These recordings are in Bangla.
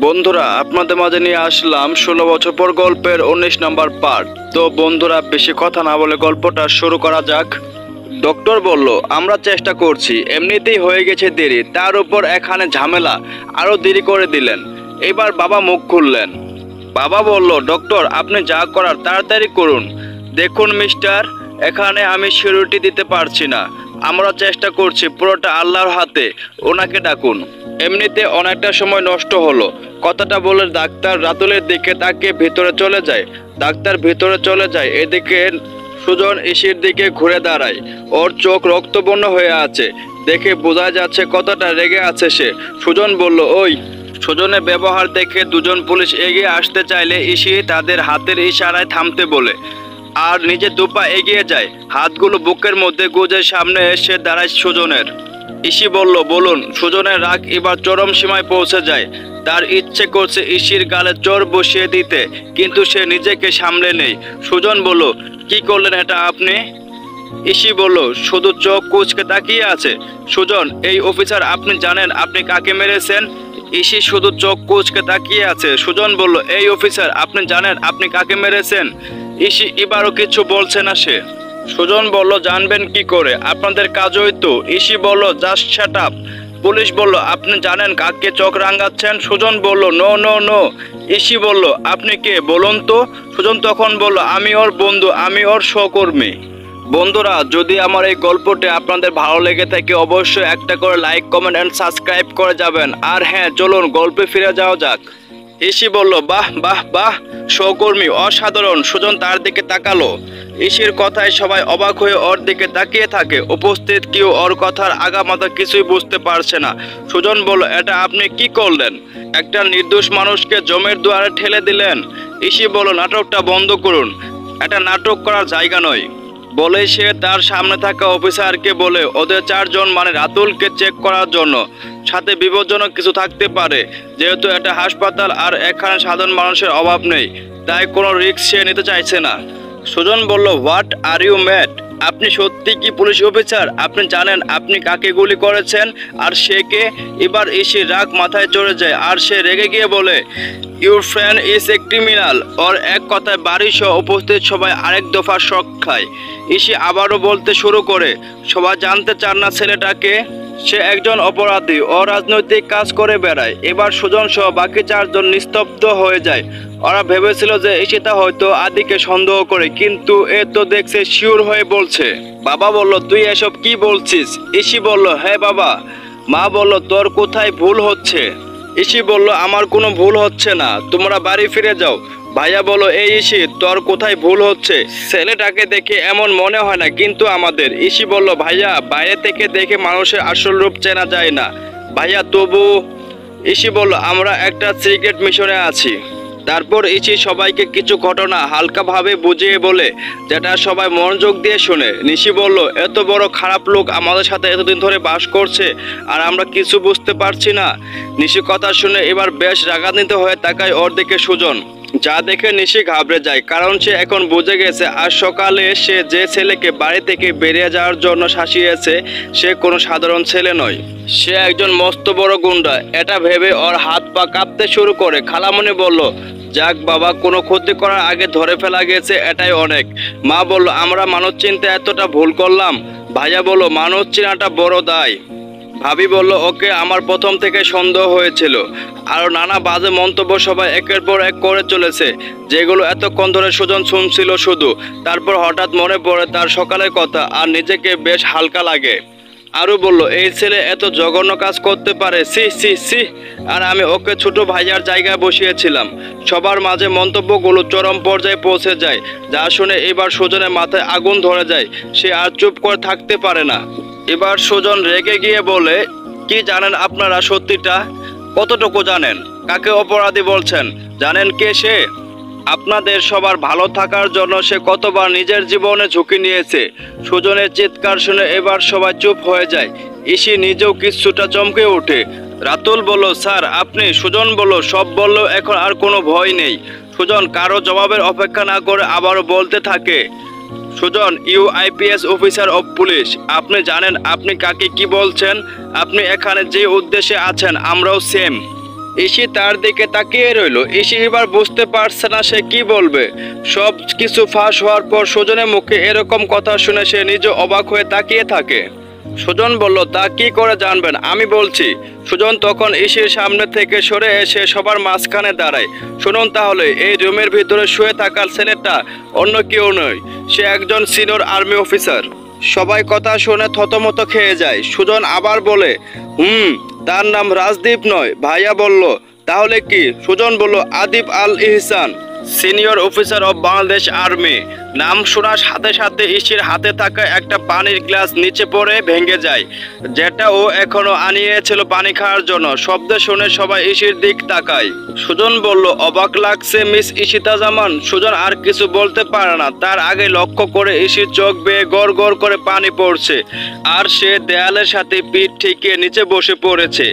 বন্ধুরা আপনাদের মাঝে নিয়ে আসলাম 16 বছর পর গল্পের 19 নম্বর পার্ট। তো বন্ধুরা বেশি কথা না বলে গল্পটা শুরু করা যাক। ডক্টর বলল, আমরা চেষ্টা করছি, এমনিতেই হয়ে গেছে দেরি, তার উপর এখানে ঝামেলা, আরও দেরি করে দিলেন। এবার বাবা মুখ খুললেন। বাবা বলল, ডক্টর আপনি যা করার তাড়াতাড়ি করুন। দেখুন মিস্টার, এখানে আমি সিউরিটি দিতে পারছি না, আমরা চেষ্টা করছি, পুরোটা আল্লাহর হাতে, ওনাকে ডাকুন। এমনিতে অনেকটা সময় নষ্ট হলো। কথাটা বলে ডাক্তার রাতুলের দিকে তাকিয়ে ভিতরে চলে যায়। ডাক্তার ভিতরে চলে যায়, এদিকে সুজন ইসির দিকে ঘুরে দাঁড়ায়। ওর চোখ রক্তবর্ণ হয়ে আছে, দেখে বোঝা যাচ্ছে কতটা রেগে আছে সে। সুজন বলল, ওই। সুজনের ব্যবহার দেখে দুজন পুলিশ এগিয়ে আসতে চাইলে ইসি তাদের হাতের ইশারায় থামতে বলে আর নিজে দুপা এগিয়ে যায়, হাতগুলো বুকের মধ্যে গুজে সামনে এসে দাঁড়ায় সুজনের। ইসি বলল, বলুন। সুজনের রাগ এবার চরম সীমায় পৌঁছে যায়। তার ইচ্ছে করছে ইসির গালে চোর বসিয়ে দিতে, কিন্তু সে নিজেকে সামলে নেই। সুজন বলল, কি করলেন এটা আপনি? ইসি বলল, শুধু চোখ কুঁচকে তাকিয়ে আছে। সুজন, এই অফিসার আপনি জানেন আপনি কাকে মেরেছেন? ইসি শুধু চোখ কুঁচকে তাকিয়ে আছে। সুজন বলল, এই অফিসার আপনি জানেন আপনি কাকে মেরেছেন? ইসি এবারও কিছু বলছে না সে। সুজন বলল, জানবেন কি করে, আপনাদের কাজই তো। ইসি বলল, জাস্ট শাট আপ। পুলিশ বলল, আপনি জানেন কাকে চোখ রাঙাচ্ছেন? সুজন বলল, নো নো নো। ইসি বলল, আপনি কে বলুন তো? সুজন তখন বলল, আমি ওর বন্ধু, আমি ওর সহকর্মী। বন্ধুরা, যদি আমার এই গল্পটি আপনাদের ভালো লেগে থাকে অবশ্যই একটা করে লাইক, কমেন্ট অ্যান্ড সাবস্ক্রাইব করে যাবেন। আর হ্যাঁ, চলুন গল্পে ফিরে যাওয়া যাক। ইসি বলল, বাহ বাহ বাহ, সহকর্মী অসাধারণ। সুজন তার দিকে তাকালো। ইসির কথায় সবাই অবাক হয়ে ওর দিকে তাকিয়ে থাকে। উপস্থিত কেউ ওর কথার আগামাথা কিছুই বুঝতে পারছে না। সুজন বলল, এটা আপনি কি করলেন? একটা নির্দোষ মানুষকে জমের দুয়ারে ঠেলে দিলেন। ইসি বলল, নাটকটা বন্ধ করুন, এটা নাটক করার জায়গা নয়। বলে সে তার সামনে থাকা অফিসারকে বলে, ওদের 4 জন মানে রাতুলকে চেক করার জন্য। সাথে বিপজ্জনক কিছু থাকতে পারে, যেহেতু এটা হাসপাতাল আর এখানে সাধারণ মানুষের অভাব নেই, তাই কোনো রিস্ক সে নিতে চাইছে না। সুজন বলল, হোয়াট আর ইউ ম্যাড? আপনি সত্যি কি পুলিশ অফিসার? আপনি জানেন আপনি কাকে গুলি করেছেন আর সে কে? এবার এসে রাগ মাথায় চড়ে যায় আর সে রেগে গিয়ে বলে, your friend is a criminal. ওর এক কথায় বাড়ি সহ উপস্থিত সবাই আরেক দফা শক খায়। ইসি আবারও বলতে শুরু করে, সবাই জানতে চান না ছেলেটাকে? সে একজন অপরাধী, অরাজনৈতিক কাজ করে বেড়ায়। এবার সুজন সহ বাকি 4 জন নিস্তব্ধ হয়ে যায়। ওরা ভেবেছিল যে ইশিতা হয়তো আদিকে সন্দেহ করে, কিন্তু এ তো দেখছে শিওর হয়ে বলছে। বাবা বলল, তুই এসব কি বলছিস? ইসি বলল, হ্যাঁ বাবা। মা বলল, তোর কোথায় ভুল হচ্ছে? ইসি বলল, আমার কোনো ভুল হচ্ছে না, তোমরা বাড়ি ফিরে যাও। ভাইয়া বলল, এই ইসি, তোর কোথায় ভুল হচ্ছে? ছেলেটাকে দেখে এমন মনে হয় না কিন্তু আমাদের। ইসি বলল, ভাইয়া বাইরে থেকে দেখে মানুষের আসল রূপ চেনা যায় না ভাইয়া, তবু। ইসি বলল, আমরা একটা সিক্রেট মিশনে আছি। তারপর ইসি সবাইকে কিছু ঘটনা হালকাভাবে বুঝিয়ে বলে, যেটা সবাই মনোযোগ দিয়ে শোনে। নিশি বলল, এত বড় খারাপ লোক আমাদের সাথে এতদিন ধরে বাস করছে আর আমরা কিছু বুঝতে পারছি না। নিশি কথা শুনে এবার বেশ রাগান্বিত হয়ে তাকায় ওর দিকে সুজন, যা দেখে নিশি ঘাবড়ে যায়, কারণ সে এখন বুঝে গেছে আজ সকালে সে যে ছেলেকে বাড়ি থেকে বেরিয়ে যাওয়ার জন্য শাসিয়েছে সে কোনো সাধারণ ছেলে নয়, সে একজন মস্ত বড় গুন্ডা। এটা ভেবে ওর হাত পা কাঁপতে শুরু করে। খালামণি বলল, যাক বাবা, কোনো ক্ষতি করার আগে ধরে ফেলা গেছে, এটাই অনেক। মা বলল, আমরা মানুষ চিনতে এতটা ভুল করলাম। ভাইয়া বলল, মানুষ চেনাটা বড় দায়। ভাবি বলল, ওকে আমার প্রথম থেকে সন্দেহ হয়েছিল। আরও নানা বাজে মন্তব্য সবাই একের পর এক করে চলেছে, যেগুলো এতক্ষণ ধরে সুজন শুনছিল শুধু। তারপর হঠাৎ মনে পড়ে তার সকালের কথা আর নিজেকে বেশ হালকা লাগে। আরও বলল, এই ছেলে এত জঘন্য কাজ করতে পারে, সি সি সি। আর আমি ওকে ছোট ভাইয়ার জায়গায় বসিয়েছিলাম। সবার মাঝে মন্তব্যগুলো চরম পর্যায়ে পৌঁছে যায়, যা শুনে এবার সুজনের মাথায় আগুন ধরে যায়। সে আর চুপ করে থাকতে পারে না। এবার সুজন রেগে গিয়ে বলে, কি জানেন আপনারা সত্যিটা? কতটুকু জানেন? কাকে অপরাধী বলছেন? জানেন কে সে? আপনাদের সবার ভালো থাকার জন্য সে কতবার নিজের জীবনে ঝুঁকি নিয়েছে। সুজনের চিৎকার শুনে এবার সবাই চুপ হয়ে যায়। ইসি নিজেও কিছুটা চমকে ওঠে। রাতুল বলল, স্যার আপনি? সুজন বলল, সব বললেও এখন আর কোনো ভয় নেই। সুজন কারো জবাবের অপেক্ষা না করে আবারও বলতে থাকে, Sujan, you IPS officer of police, আপনি জানেন আপনি কাকে কি বলছেন? আপনি এখানে যে উদ্দেশ্যে আছেন আমরাও সেম। ইসি তার দিকে তাকিয়ে রইল। ইসি এবার বুঝতে পারছে না সে কি বলবে। সব কিছু ফাঁস হওয়ার পর সুজনের মুখে এরকম কথা শুনে সে নিজে অবাক হয়ে তাকিয়ে থাকে। সুজন বলল, তা কি করে জানবেন, আমি বলছি। সুজন তখন ইসির সামনে থেকে সরে এসে সবার মাঝখানে দাঁড়ায়। শুনুন তাহলে, এই রুমের ভিতরে শুয়ে থাকা ছেলেটা অন্য কেউ নয়, সে একজন সিনিয়র আর্মি অফিসার। সবাই কথা শুনে থতমত খেয়ে যায়। সুজন আবার বলে, তার নাম রাজদীপ নয়। ভাইয়া বলল, তাহলে কি? সুজন বলল, Adib Al Ihsan, senior officer of Bangladesh army. নাম শোনার সাথে সাথে ইসির হাতে থাকা একটা পানির গ্লাস নিচে পড়ে ভেঙে যায়, যেটা ও এখনো আনিয়েছিল পানি খাওয়ার জন্য। শব্দ শুনে সবাই ইসির দিক তাকায়। সুজন বলল, অবাক লাগছে মিস ইশিতা জামান। সুজন আর কিছু বলতে পারে না, তার আগে লক্ষ্য করে ইসির চোখ বেয়ে গড় গড় করে পানি পড়ছে, আর সে দেয়ালের সাথে পিঠ ঠেকিয়ে নিচে বসে পড়েছে,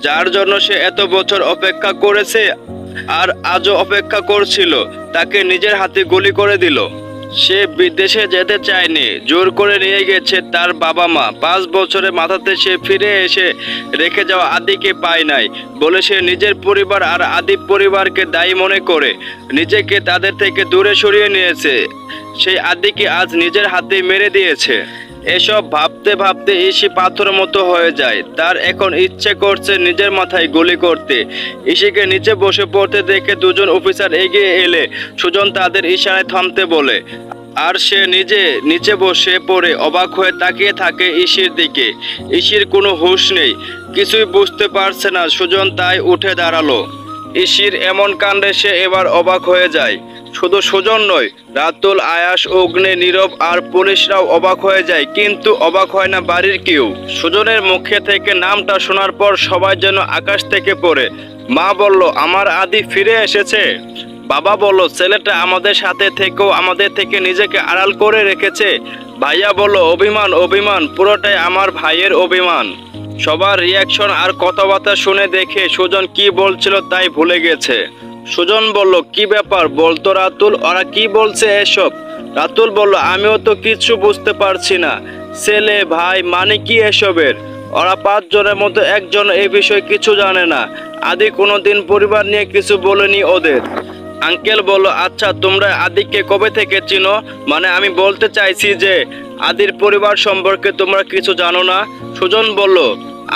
যার জন্য সে এত বছর অপেক্ষা করেছে আর আজও অপেক্ষা করছিল। তাকে নিজের হাতে গুলি করে দিল। সে বিদেশে যেতে চায়নি, জোর করে নিয়ে গেছে তার বাবা মা। 5 বছরের মাথাতে সে ফিরে এসে রেখে যাওয়া আদিকে পায় নাই বলে সে নিজের পরিবার আর আদি পরিবারকে দায়ী মনে করে নিজেকে তাদের থেকে দূরে সরিয়ে নিয়েছে। সেই আদিকে আজ নিজের হাতে মেরে দিয়েছে। এসব ভাবতে ভাবতে ইসি পাথরের মতো হয়ে যায়। তার এখন ইচ্ছে করছে নিজের মাথায় গুলি করতে। ইসিকে নিচে বসে পড়তে দেখে দুজন অফিসার এগিয়ে এলে সুজন তাদের ইশারায় থামতে বলে, আর সে নিজে নিচে বসে পড়ে অবাক হয়ে তাকিয়ে থাকে ইসির দিকে। ইসির কোনো হুঁশ নেই, কিছুই বুঝতে পারছে না সুজন, তাই উঠে দাঁড়ালো। ইসির এমন কাণ্ডে সে এবার অবাক হয়ে যায়। শুধু সুজন নয়, রাতুল, আয়াস, অগ্নি, নীরব আর পুলিশরাও অবাক হয়ে যায়, কিন্তু অবাক হয় না বাড়ির কেউ। সুজনের মুখে থেকে নামটা শোনার পর সবাই যেন আকাশ থেকে পড়ে। মা বলল, আমার আদি ফিরে এসেছে। বাবা বলল, ছেলেটা আমাদের সাথে থেকেও আমাদের থেকে নিজেকে আড়াল করে রেখেছে। ভাইয়া বলল, অভিমান, অভিমান, পুরোটাই আমার ভাইয়ের অভিমান। সবার রিয়াকশন আর কথাবার্তা শুনে দেখে সুজন কি বলছিল তাই ভুলে গেছে। সুজন বলল, কি ব্যাপার বলতো রাতুল, ওরা কি বলছে এসব? রাতুল বলল, আমিও তো কিছু বুঝতে পারছি না। ছেলে ভাই মানে কি এসবের? ওরা 5 জনের মধ্যে একজন এই বিষয়ে কিছু জানে না। আদি কোনোদিন পরিবার নিয়ে কিছু বলেনি ওদের। আঙ্কেল বলল, আচ্ছা তোমরা আদিকে কবে থেকে চিনো? মানে আমি বলতে চাইছি যে আদির পরিবার সম্পর্কে তোমরা কিছু জানো না। সুজন বলল,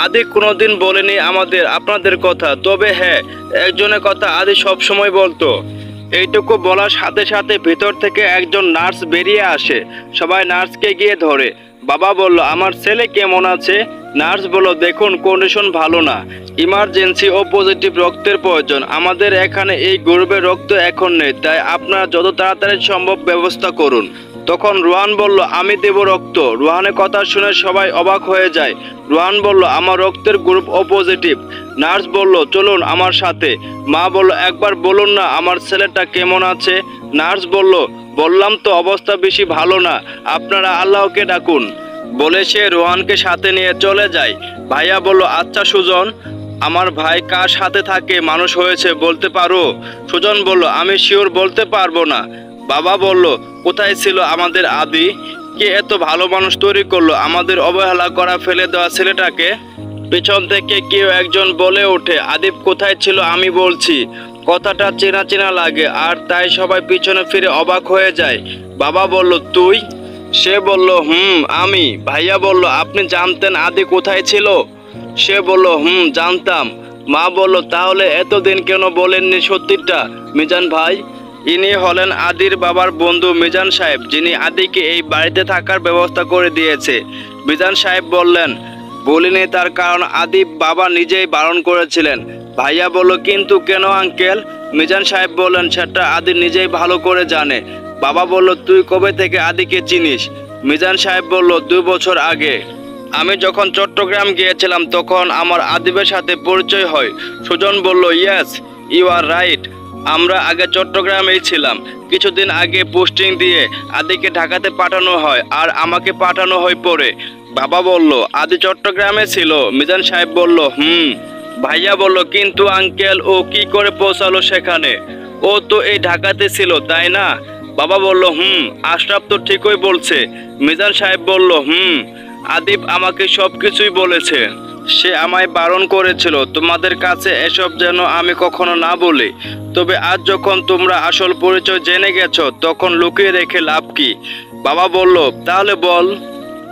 আদি কোনোদিন বলেনি আমাদের আপনাদের কথা, তবে হ্যাঁ, একজনের কথা আদি সব সময় বলতো। এইটুকু বলার সাথে সাথে ভিতর থেকে একজন নার্স বেরিয়ে আসে। সবাই নার্সকে গিয়ে ধরে। বাবা বলল, আমার ছেলে কেমন আছে? নার্স বলল, দেখুন কন্ডিশন ভালো না, ইমার্জেন্সি ও পজিটিভ রক্তের প্রয়োজন। আমাদের এখানে এই গ্রুপের রক্ত এখন নেই, তাই আপনারা যত তাড়াতাড়ি সম্ভব ব্যবস্থা করুন। তখন রোহান বলল, আমি দেব রক্ত। রোহানের কথা শুনে সবাই অবাক হয়ে যায়। রোহান বলল, আমার রক্তের গ্রুপ ও পজিটিভ। নার্স বলল, চলুন আমার সাথে। মা বলল, একবার বলুন না আমার ছেলেটা কেমন আছে। নার্স বলল, বললাম তো অবস্থা বেশি ভালো না, আপনারা আল্লাহকে ডাকুন। বলে সে রোহানকে সাথে নিয়ে চলে যায়। ভাইয়া বলল, আচ্ছা সুজন, আমার ভাই কার সাথে থাকে মানুষ হয়েছে বলতে পারো? সুজন বলল, আমি শিওর বলতে পারবো না। বাবা বলল, কোথায় ছিল আমাদের আদি? কে এত ভালো মানুষ তৈরি করলো আমাদের অবহেলা করা ফেলে দেওয়া ছেলেটাকে? পিছন থেকে কেউ একজন বলে ওঠে, আদিব কোথায় ছিল আমি বলছি। কথাটা চেনা চেনা লাগে, আর তাই সবাই পিছনে ফিরে অবাক হয়ে যায়। বাবা বলল, তুই? সে বলল, আমি। ভাইয়া বলল, আপনি জানতেন আদি কোথায় ছিল? সে বলল, জানতাম। মা বলল, তাহলে এতদিন কেন বলেননি সত্যিটা মিজান ভাই? ইনি হলেন আদির বাবার বন্ধু মিজান সাহেব, যিনি আদিকে এই বাড়িতে থাকার ব্যবস্থা করে দিয়েছে। মিজান সাহেব বললেন, বলিনি তার কারণ আদি বাবা নিজেই বারণ করেছিলেন। ভাইয়া বলল, কিন্তু কেন আঙ্কেল? মিজান সাহেব বললেন, সেটা আদি নিজেই ভালো করে জানে। বাবা বলল, তুই কবে থেকে আদিকে চিনিস? মিজান সাহেব বলল, 2 বছর আগে। আমি যখন চট্টগ্রাম গিয়েছিলাম তখন আমার আদিবের সাথে পরিচয় হয়। সুজন বলল, ইয়েস, ইউ আর রাইট, আমরা আগে চট্টগ্রামেই ছিলাম। কিছুদিন আগে পোস্টিং দিয়ে আদিকে ঢাকাতে পাঠানো হয়, আর আমাকে পাঠানো হয় পরে। বাবা বলল, আদি চট্টগ্রামে ছিল? মিজান সাহেব বলল, ভাইয়া বলল, কিন্তু আঙ্কেল ও কি করে পৌঁছালো সেখানে? ও তো এই ঢাকাতে ছিল তাই না? বাবা বলল, আশরাফ তো ঠিকই বলছে। মিজান সাহেব বলল, আদিব আমাকে সব কিছুই বলেছে। সে আমায় বারণ করেছিল তোমাদের কাছে এসব যেন আমি কখনো না বলি। তবে আজ যখন তোমরা আসল পরিচয় জেনে গেছো তখন লুকিয়ে রেখে লাভ কি? বাবা বলল, তাহলে বল।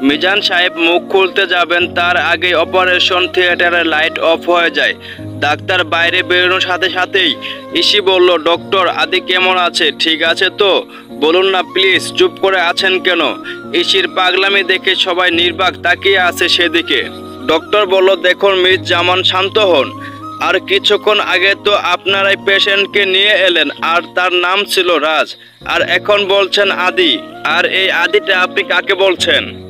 মিজান সাহেব মুখ খুলতে যাবেন তার আগে অপারেশন থিয়েটারের লাইট অফ হয়ে যায়। ডাক্তার বাইরে বেরোনোর সাথে সাথেই ইসি বলল, ডক্টর আদি কেমন আছে? ঠিক আছে তো? বলুন না প্লিজ, চুপ করে আছেন কেন? ইসির পাগলামি দেখে সবাই নির্বাক তাকিয়ে আছে সেদিকে। ডক্টর বলল, দেখুন মিস জামান, শান্ত হন। আর কিছুক্ষণ আগে তো আপনারাই পেশেন্টকে নিয়ে এলেন আর তার নাম ছিল রাজ, আর এখন বলছেন আদি। আর এই আদিটা আপনি কাকে বলছেন?